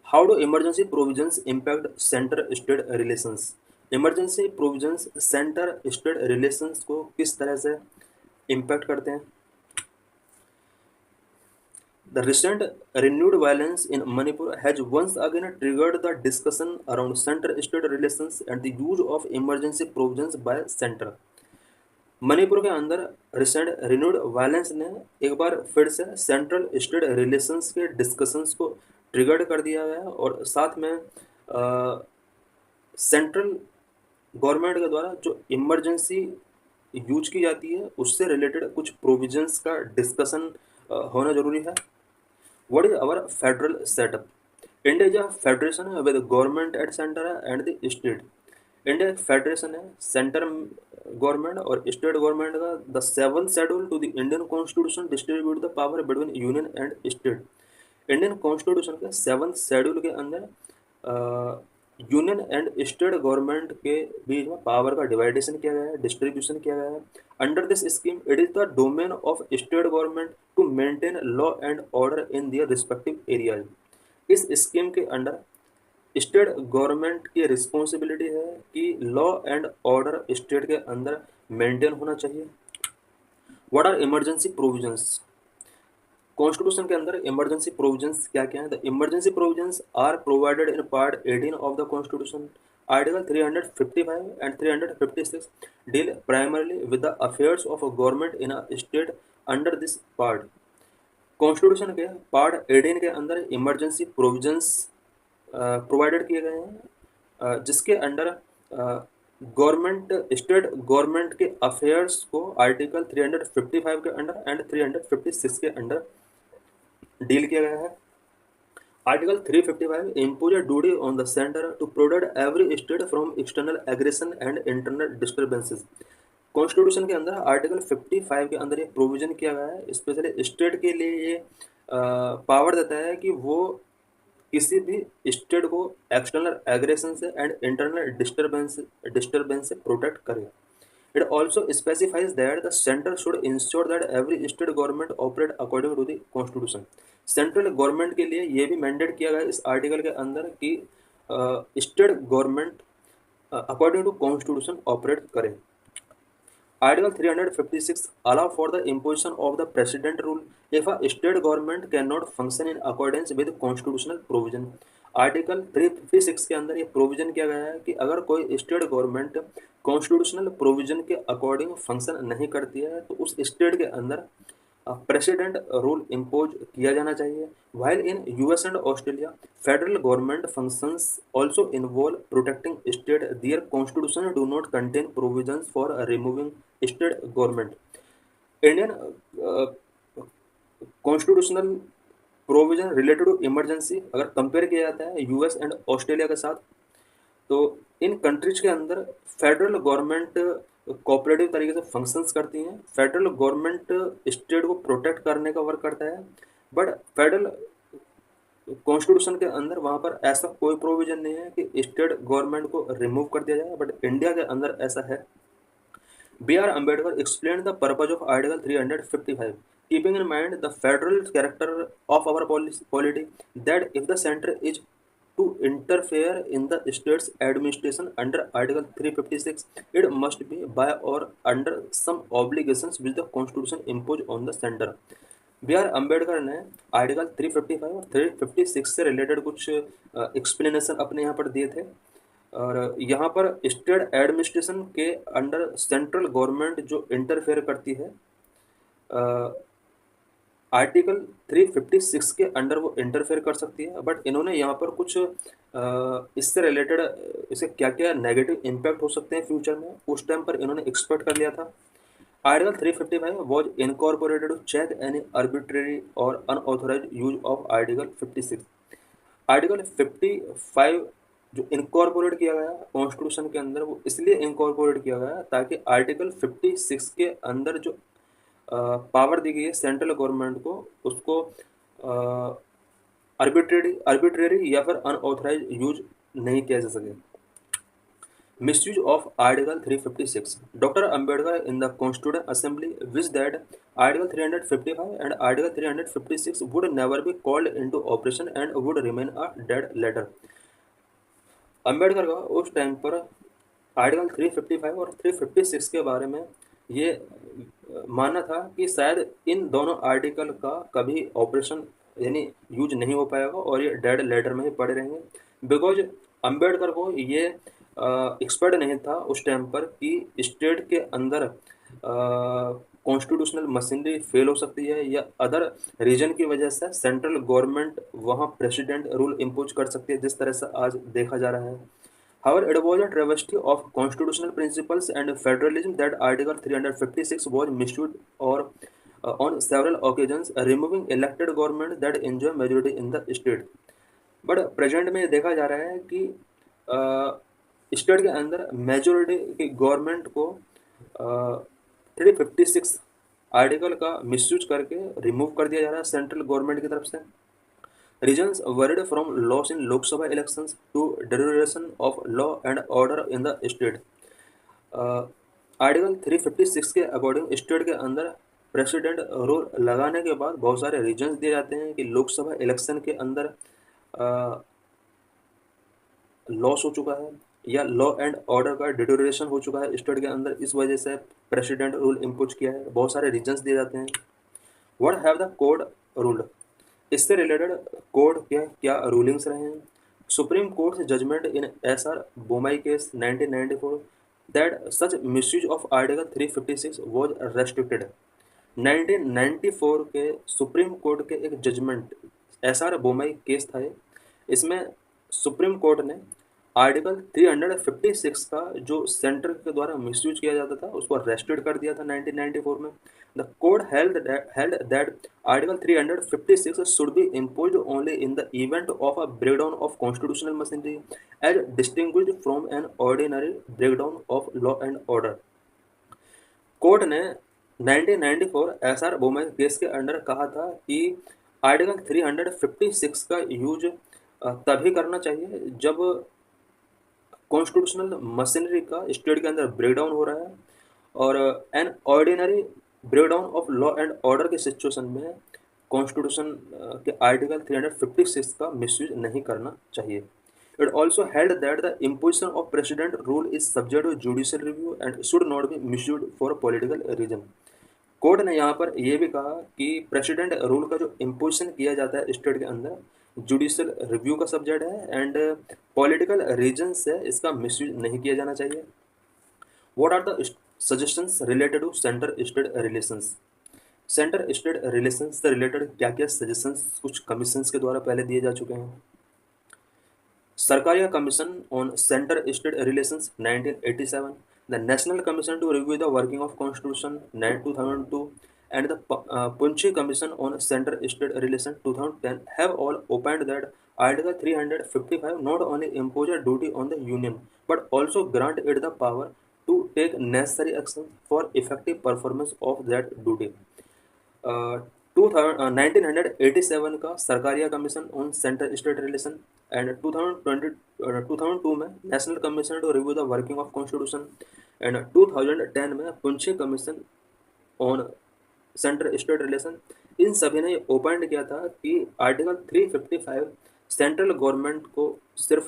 How do emergency provisions impact centre state relations. Emergency provisions centre state relations को किस तरह से impact करते हैं। The recent renewed violence in Manipur has once again triggered the discussion around center-state relations and the use of emergency provisions by center. Manipur के अंदर recent renewed violence ने एक बार फिर से सेंट्रल स्टेट रिलेशंस के डिस्कशंस को ट्रिगर्ड कर दिया है और साथ में सेंट्रल गवर्नमेंट के द्वारा जो इमरजेंसी यूज की जाती है उससे रिलेटेड कुछ प्रोविजंस का डिस्कशन होना जरूरी है। What is our federal setup? India is a federation with government at center and the state. India एक फेडरेशन है, सेंटर गवर्नमेंट और स्टेट गवर्नमेंट का। The seventh schedule to the Indian constitution distribute the power between union and state. Indian constitution के seventh schedule के अंदर union and state government के बीच में power का डिवाइडेशन किया गया है, डिस्ट्रीब्यूशन किया गया है। Under this scheme it is the domain of state government to maintain law and order in their respective areas. इस स्कीम के अंडर स्टेट गवर्नमेंट की रिस्पॉन्सिबिलिटी है कि लॉ एंड ऑर्डर स्टेट के अंदर मेंटेन होना चाहिए। What are emergency provisions. Constitution के अंदर इमरजेंसी प्रोविजंस क्या क्या है। The emergency provisions are provided in part 18 of the constitution. Article 355 and 356 deal primarily with the affairs of government in a state under this part. Constitution के part 18 के अंदर emergency provisions provided किए गए हैं जिसके अंडर गवर्नमेंट स्टेट गवर्नमेंट के affairs को article 355 के अंडर एंड 356 के अंडर डील किया गया है। Article 355 impose a duty on the center to protect every state from external aggression and internal disturbances। Constitution के अंदर आर्टिकल 55 के अंदर ये प्रोविजन किया गया है, स्पेशली स्टेट के लिए ये पावर देता है कि वो किसी भी स्टेट को एक्सटर्नल एग्रेशन से एंड इंटरनल डिस्टर्बेंस से प्रोटेक्ट करे। It also specifies that the center should ensure that every state government operate according to the constitution। Central government के लिए ये भी मैंडेट किया गया इस आर्टिकल के अंदर कि state government according to constitution operate करे। Article 356 allow for the imposition of the precedent rule if a state government cannot function in accordance with constitutional provision। Article 356 के अंदर ये प्रोविजन किया गया है कि अगर कोई स्टेट गवर्नमेंट कॉन्स्टिट्यूशनल प्रोविजन के अकॉर्डिंग फंक्शन नहीं करती है तो उस स्टेट के अंदर प्रेसिडेंट रूल इम्पोज किया जाना चाहिए। While in US and Australia federal government functions also involve protecting state their constitution do not contain provisions for removing state government. Indian constitutional provision related to emergency अगर compare किया जाता है US and Australia के साथ तो इन countries के अंदर federal government cooperative तरीके से फंक्शंस करती हैं। फेडरल गवर्नमेंट स्टेट को प्रोटेक्ट करने का वर्क करता है, बट फेडरल कॉन्स्टिट्यूशन के अंदर वहाँ पर ऐसा कोई प्रोविजन नहीं है कि स्टेट गवर्नमेंट को रिमूव कर दिया जाए, बट इंडिया के अंदर ऐसा है। B.R. Ambedkar explained the purpose of Article 355, keeping in mind the federal character of our polity, that if the center is to interfere in the state's administration under Article 356, it must be by or under some obligations which the Constitution impose on the center। B.R. Ambedkar ने article 355 और 356 से related कुछ explanation अपने यहाँ पर दिए थे और यहाँ पर स्टेट एडमिनिस्ट्रेशन के अंडर सेंट्रल गवर्नमेंट जो इंटरफेयर करती है आर्टिकल 356 के अंडर वो इंटरफेयर कर सकती है, बट इन्होंने यहाँ पर कुछ इससे रिलेटेड इसे क्या क्या नेगेटिव इम्पैक्ट हो सकते हैं फ्यूचर में उस टाइम पर इन्होंने एक्सपेक्ट कर लिया था। Article 355 was incorporated to check any arbitrary और unauthorise use of article 56। Article 55 जो इनकॉर्पोरेट किया गया कॉन्स्टिट्यूशन के अंदर वो इसलिए इनकॉर्पोरेट किया गया ताकि आर्टिकल 56 के अंदर जो पावर दी गई है सेंट्रल गवर्नमेंट को उसको आर्बिट्रेरी या फिर अनऑथराइज यूज नहीं किया जा सके। Misuse of Article 356. Dr. Ambedkar in the Constituent Assembly wished that Article 355 and Article 356 would never be called into operation and would remain a dead letter. Ambedkar का उस टाइम पर आर्टिकल 355 और 356 के बारे में ये मानना था कि शायद इन दोनों आर्टिकल का कभी ऑपरेशन यानी यूज नहीं हो पाएगा और ये डेड लेटर में ही पड़े रहेंगे, बिकॉज अम्बेडकर को ये एक्सपर्ट नहीं था उस टाइम पर कि स्टेट के अंदर कॉन्स्टिट्यूशनल मशीनरी फेल हो सकती है या अदर रीजन की वजह से सेंट्रल गवर्नमेंट वहाँ प्रेसिडेंट रूल इम्पोज कर सकती है, जिस तरह से आज देखा जा रहा है. However, it was a travesty of constitutional principles and federalism that Article 356 was misused or on several occasions, removing elected government that enjoy majority in the state. But present में देखा जा रहा है कि स्टेट के अंदर मेजोरिटी की government को 356 आर्टिकल का मिसयूज करके रिमूव कर दिया जा रहा है सेंट्रल गवर्नमेंट की तरफ से. Regions worried from loss in Lok Sabha elections to deterioration of law and order in the state. Article 356 के अकॉर्डिंग स्टेट के अंदर प्रेसिडेंट रूल लगाने के बाद बहुत सारे रीजन्स दिए जाते हैं कि लोकसभा इलेक्शन के अंदर लॉस हो चुका है या लॉ एंड ऑर्डर का डिटोरेशन हो चुका है स्टेट के अंदर, इस वजह से प्रेसिडेंट रूल इम्पोज किया है. बहुत सारे रीजन्स दिए जाते हैं. What have the court ruled. इससे रिलेटेड कोर्ट के क्या रूलिंग्स रहे हैं. Supreme court judgement in SR Bommai case 1994 that such misuse of article 356 was restricted. 1994 के सुप्रीम कोर्ट के एक जजमेंट एसआर बोमाई केस था. इसमें सुप्रीम कोर्ट ने आर्टिकल 356 का जो सेंटर के द्वारा मिसयूज किया जाता था उसको रेस्ट्रिक्ट कर दिया था 1994 में. The court held that Article 356 should be imposed only in the event of a breakdown of constitutional machinery, as distinguished from an ordinary breakdown of law and order. Court ने 1994 SR Bommai case के under कहा था कि article 356 का use तभी करना चाहिए जब कॉन्स्टिट्यूशनल मशीनरी का स्टेट के अंदर ब्रेकडाउन हो रहा है और an ordinary breakdown of law and order के सिचुएशन में कॉन्स्टिट्यूशन के आर्टिकल 356 का मिसयूज नहीं करना चाहिए. It also held that the imposition of president rule is subject to judicial review and should not be misuse for political reason. Court ने यहाँ पर यह भी कहा कि प्रेसिडेंट रूल का जो इम्पोजिशन किया जाता है स्टेट के अंदर जुडिशियल रिव्यू का सब्जेक्ट है एंड पॉलिटिकल रीजन से इसका मिसयूज नहीं किया जाना चाहिए. What are the suggestions related to centre state relations. Centre state relations से रिलेटेड क्या क्या सजेशंस कुछ कमीशंस के द्वारा पहले दिए जा चुके हैं. Sarkaria commission on centre state relations 1987, the national commission to review the working of constitution 2002 and the Punchi Commission on Center-State Relations 2010 have all opined that Article 355 not only impose a duty on the Union but also grant it the power to take necessary action for effective performance of that duty. 1987 का Sarkaria commission on centre state relation and 2002 में national commission to review the working of constitution and 2010 में Punchhi commission on centre state relation, इन सभी ने open किया था कि article 355 central government को सिर्फ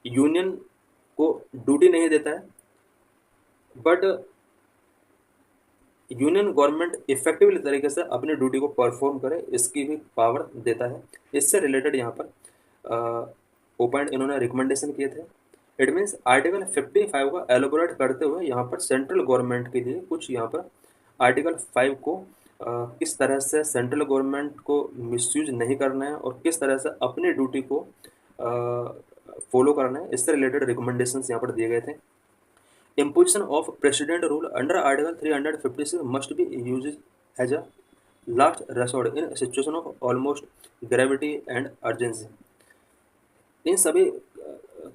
यूनियन को ड्यूटी नहीं देता है बट यूनियन गवर्नमेंट इफेक्टिवली तरीके से अपनी ड्यूटी को परफॉर्म करे इसकी भी पावर देता है. इससे रिलेटेड यहाँ पर ओपन इन्होंने रिकमेंडेशन किए थे. इट मीन्स आर्टिकल 55 को एलोबोरेट करते हुए यहाँ पर सेंट्रल गवर्नमेंट के लिए कुछ यहाँ पर आर्टिकल 5 को किस तरह से सेंट्रल गवर्नमेंट को मिसयूज नहीं करना है और किस तरह से अपनी ड्यूटी को फॉलो करना है, इससे रिलेटेड रिकमेंडेशंस यहाँ पर दिए गए थे. Imposition of president rule under article 356 must be use as a last resort in situation of almost gravity and urgency. इन सभी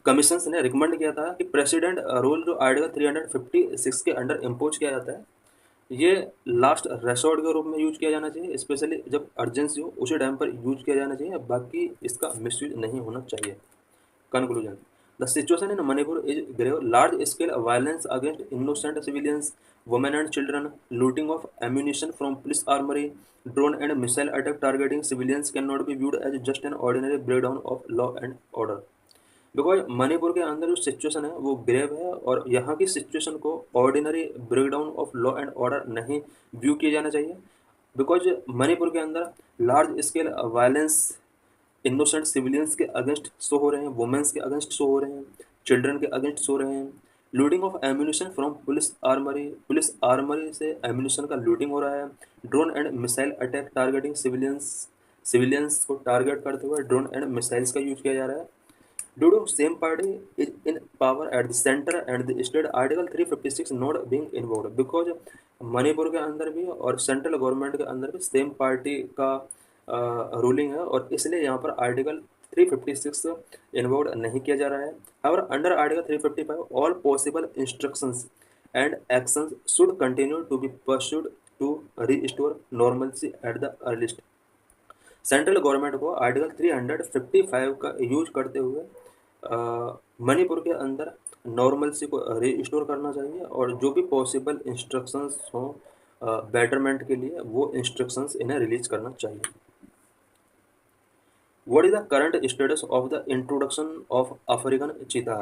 कमीशंस ने रिकमेंड किया था कि प्रेसिडेंट रूल जो आर्टिकल 356 के अंडर इम्पोज किया जाता है ये लास्ट रेसोर्ट के रूप में यूज किया जाना चाहिए, स्पेशली जब अर्जेंसी हो उसी टाइम पर यूज किया जाना चाहिए, बाकी इसका मिसयूज नहीं होना चाहिए. Conclusion. The situation in Manipur is grave. Large-scale violence against innocent civilians, women and children, looting of ammunition from police armory, drone and missile attack targeting civilians cannot be viewed as just an ordinary breakdown of law and order. Because Manipur के अंदर जो situation है वो grave है और यहाँ की situation को ordinary breakdown of law and order नहीं व्यू किया जाना चाहिए। बिकॉज मणिपुर के अंदर large scale violence innocent civilians के अगेंस्ट शो हो रहे हैं, वुमेन्स के अगेंस्ट शो हो रहे हैं, चिल्ड्रन के अगेंस्ट शो हो रहे हैं। Looting of ammunition from police armoury से एम्यूनिशन का लूटिंग हो रहा है। Drone and missile attack targeting civilians को टारगेट करते हुए ड्रोन एंड मिसाइल्स का यूज किया जा रहा है। Due to same party is in power at the center and the state, Article 356 not being invoked because Manipur के अंदर भी और सेंट्रल गवर्नमेंट के अंदर भी सेम पार्टी का रूलिंग है और इसलिए यहाँ पर आर्टिकल 356 इन्वोक्ड नहीं किया जा रहा है। और under article 355 all possible instructions and actions should continue to be pursued to restore normalcy at the earliest. Central government को आर्टिकल 355 का यूज करते हुए मणिपुर के अंदर नॉर्मलसी को रिस्टोर करना चाहिए और जो भी पॉसिबल इंस्ट्रक्शंस हों बेटरमेंट के लिए वो इंस्ट्रक्शंस इन्हें रिलीज करना चाहिए। What is the current status of the introduction of African cheetah?